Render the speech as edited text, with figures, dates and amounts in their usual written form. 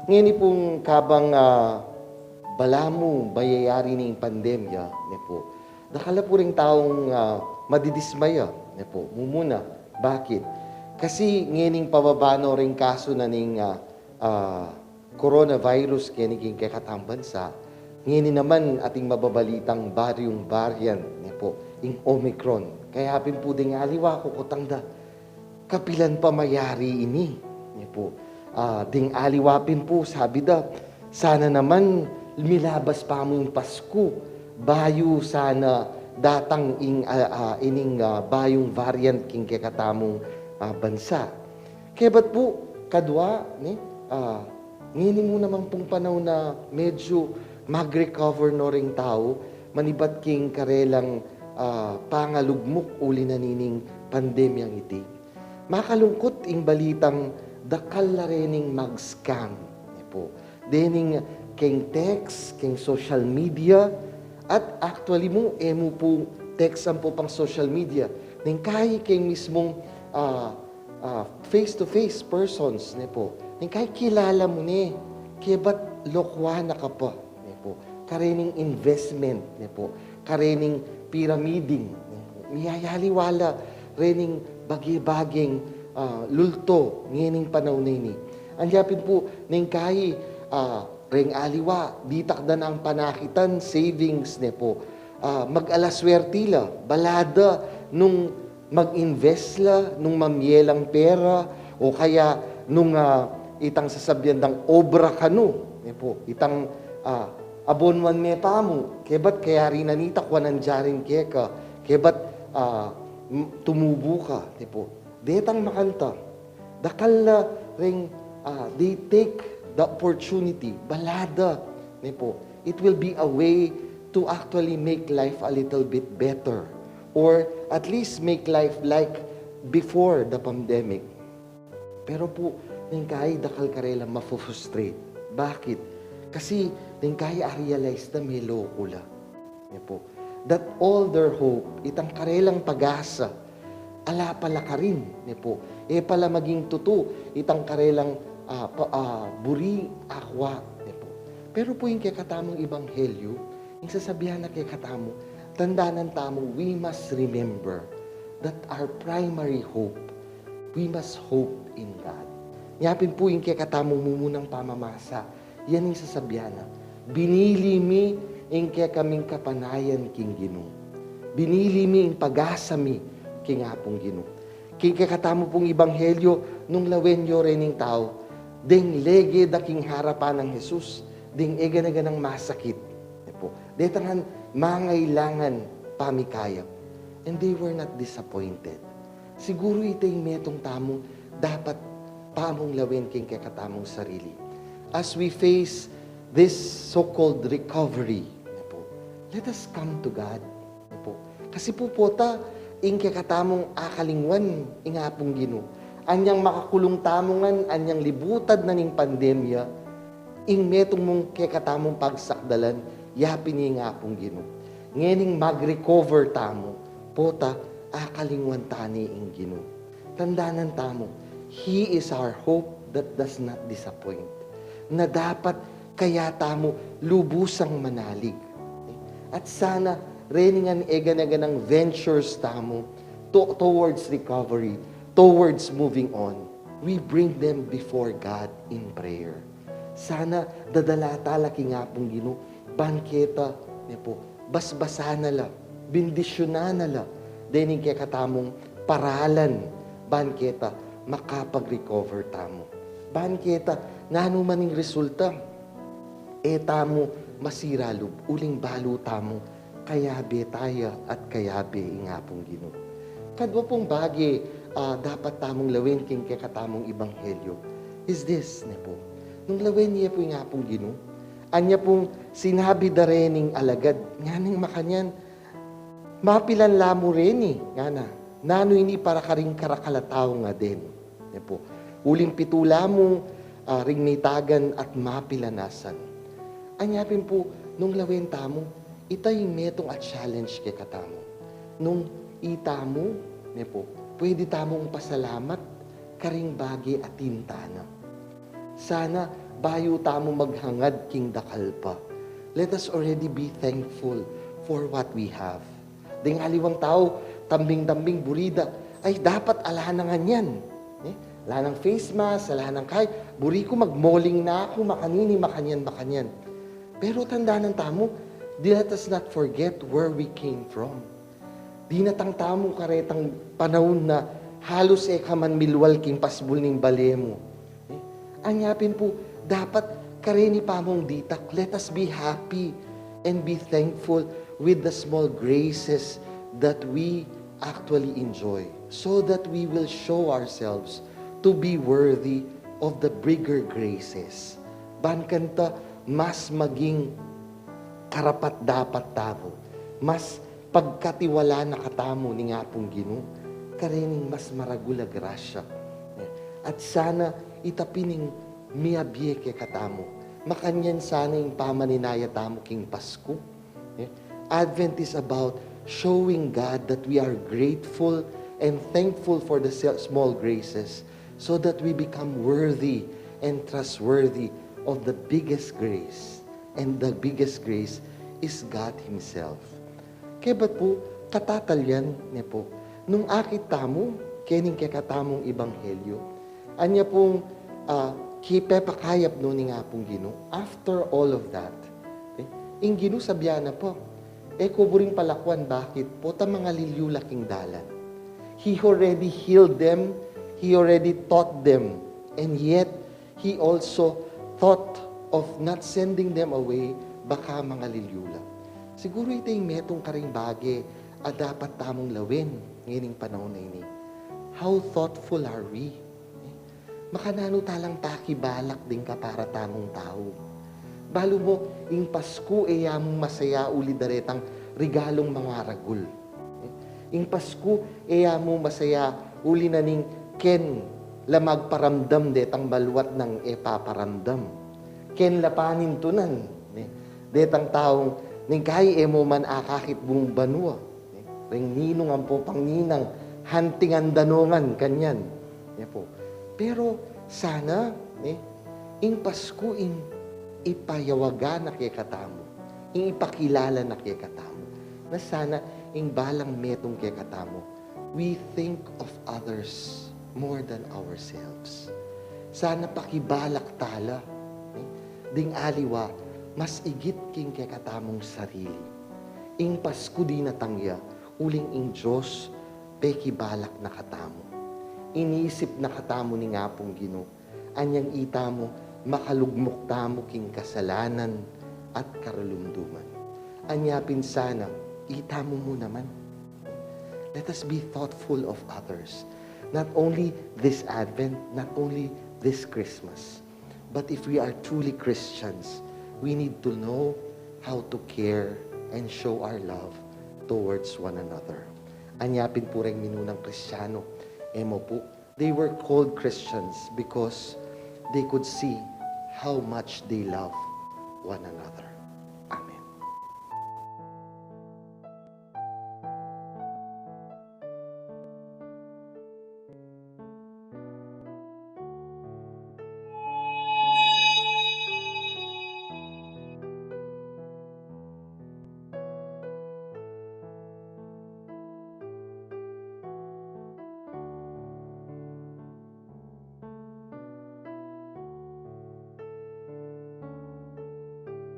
Ngayon pong kabang balamo bayayari ning pandemya, ne po. Nakala po ring taong madidismaya, ne po. Mumuna, bakit? Kasi ngayon pababano ring kaso na ning coronavirus kaya kakatang bansa, ngayon naman ating mababalitang baryong variant, ne po, yung Omicron. Kaya hapin po ding aliwa ko kutangda, kapilan pa mayari ini. Ne po. Ding aliwapin po, sabi da, sana naman milabas pa mo yung Pasko. Bayo sana datang ining bayong variant king kakatamong bansa. Kaya ba't po, kadwa, ngayon mo naman pong panahon na medyo mag-recover no ring tao, manibat king karelang pangalugmok uli na nining pandemyang iti. Makalungkot ing balitang dakal na rening mag-scam. Po. Dening king text, king social media, at actually mo, po text ang po pang social media. Ning kahit king mismong face-to-face persons, ne po. Ning kahit kilala mo ni, kaya ba't lokwa na ka pa, ne po. Karening investment, ne po. Karening pyramiding, ne po. Miyayaliwala, rening bagi-baging lulto ngining panahon na ini. Andyapin po, ning kahi, reng aliwa, ditakda na ang panakitan, savings ne po. Mag-alaswerte la, balada, nung mag-invest la, nung mamyelang pera, o kaya nung itang sasabyan ng obra kanu, ne po, itang abonwan me pa mo, kebat kaya rin nanita kwa nandiyarin keka, kebat tumubo ka, ne po. Detang makanta, dakal na ring they take the opportunity, balada, ne po. It will be a way to actually make life a little bit better, or at least make life like before the pandemic. Pero po, ning kaya dakal karela mafufrustrate. Bakit? Kasi ning kaya realize na may lokula. Ne po. That all their hope, itang karelang pag-asa, ala pala ka rin, ne po. Pala maging tuto, itang karelang buri, akwa, ne po. Pero po yung kakatamong ebanghelyo, yung sasabihan na kakatamo, tandaan tamo, we must remember that our primary hope, we must hope in God. Yapin po yung kakatamong mumunang pamamasa, yan yung sasabihan na, binili mi yung kaming kapanayan king Ginoo. Binili mi yung pag-asa mi king apong Ginoo. King kakatamo pong ebanghelyo, nung lawenyo rening tao, ding lege da king harapan ng Jesus, ding egan-eganang masakit. Po. Detangan mangailangan pamikayap. And they were not disappointed. Siguro ito yung metong tamong dapat pamong lawin king kakatamong sarili. As we face this so-called recovery, let us come to God. Kasi po ta, ing kakatamong akalingwan, ingapong Ginoo. Anyang makakulong tamongan, anyang libutad na ning pandemya, ing metong mong kakatamong pagsakdalan, yapin niya ingapong Ginoo. Ngening mag-recover tamo, pota, akalingwan tani ing Ginoo. Tandaanan tamo, He is our hope that does not disappoint. Na dapat kaya tamo lubusang manalig. At sana, reningan egan-eganang ventures tamo towards recovery, towards moving on. We bring them before God in prayer. Sana, dadala talaki nga pong Ginoo, banketa, po, basbasan na la, bindisyonan na la, dening kaya katamong paralan, banketa, makapag-recover tamo. Banketa, nano maning resulta, tamo, masiralub, uling balo tamo, kayabe tayo at kayabe ingapong Ginoo. Kadwa pong bagi dapat tamong lawin king kakatamong ebanghelyo is this, ne po. Nung lawin niya po ingapong Ginoo, anya pong sinabi da rening alagad, nga ning makanyan, mapilan lamo reni, nga na, nano ini para karing karakalataw nga din, ne po. Uling pitula mo, ring nitagan at mapilanasan. Anyapin po, nung lawin tamo, itay metong at challenge kay katamo. Nung itamo, ne po, pwede tamong pasalamat, karing bagi at tintana. Sana, bayo tamo maghangad king dakal pa. Let us already be thankful for what we have. Ding aliwang tao, tambing-tambing burida, ay dapat alahan yan. Ala ng face mask, ala ng kahit, buri ko magmoling na ako, makanini, makanyan. Pero tanda ng tamo, let us not forget where we came from. Di natang tamo karetang panahon na halos kaman milwal king pasbul ning balemo. Anyapin po, dapat kareni pa mong ditak. Let us be happy and be thankful with the small graces that we actually enjoy, so that we will show ourselves to be worthy of the bigger graces. Bankanta, mas maging karapat dapat tamo, mas pagkatiwala na katamo ni nga pong Ginoo, karening mas maragula grasya. At sana itapining miabye ke katamo, makanyan sana yung pamaninaya tamo king Pasko. Advent is about showing God that we are grateful and thankful for the small graces, so that we become worthy and trustworthy of the biggest grace. And the biggest grace is God Himself. Kaya ba't po, katatalyan niya po, nung akit tamo, kening kakatamong ebanghelyo, anya pong kipepakayap no ni nga pong Ginoo. After all of that, ing Ginoo sabiana po, kuburing palakwan, bakit po ta mga lilyulaking dalan. He already healed them, He already taught them, and yet He also thought of not sending them away, baka mga lilyula. Siguro ito yung metong karing bagay at dapat tamong lawin ngayon panahon na ini. How thoughtful are we? Makanano talang pakibalak din ka para tamong tao. Balo mo, yung Pasko yamong masaya uli daretang regalong mga ragul. Yung Pasko yamong masaya uli na ning ken lamag paramdam detang balwat ng paparamdam. Ken lapanin tunan. Detang taong ning kay emo man akakit buong banwa. Ring ninong ang po pangninang hantingan danongan kanyan. Po. Pero sana, ing Pasko ipayawagan na kay katamo. Ing ipakilala na kay katamo. Na sana ing balang metong kay katamo. We think of others more than ourselves. Sana pakibalak tala. Ding aliwa, mas igit king kay katamong sarili. Ing Pasko di natangya, uling ing Diyos, pekibalak na katamo. Iniisip na katamo ni nga pong Ginoo, anyang itamo, makalugmok tamo king kasalanan at karalumduman. Anyapin sana, itamo mo naman. Let us be thoughtful of others. Not only this Advent, not only this Christmas, but if we are truly Christians, we need to know how to care and show our love towards one another. Anyapin po rin minunang Kristiyano. Emo po, they were called Christians because they could see how much they love one another.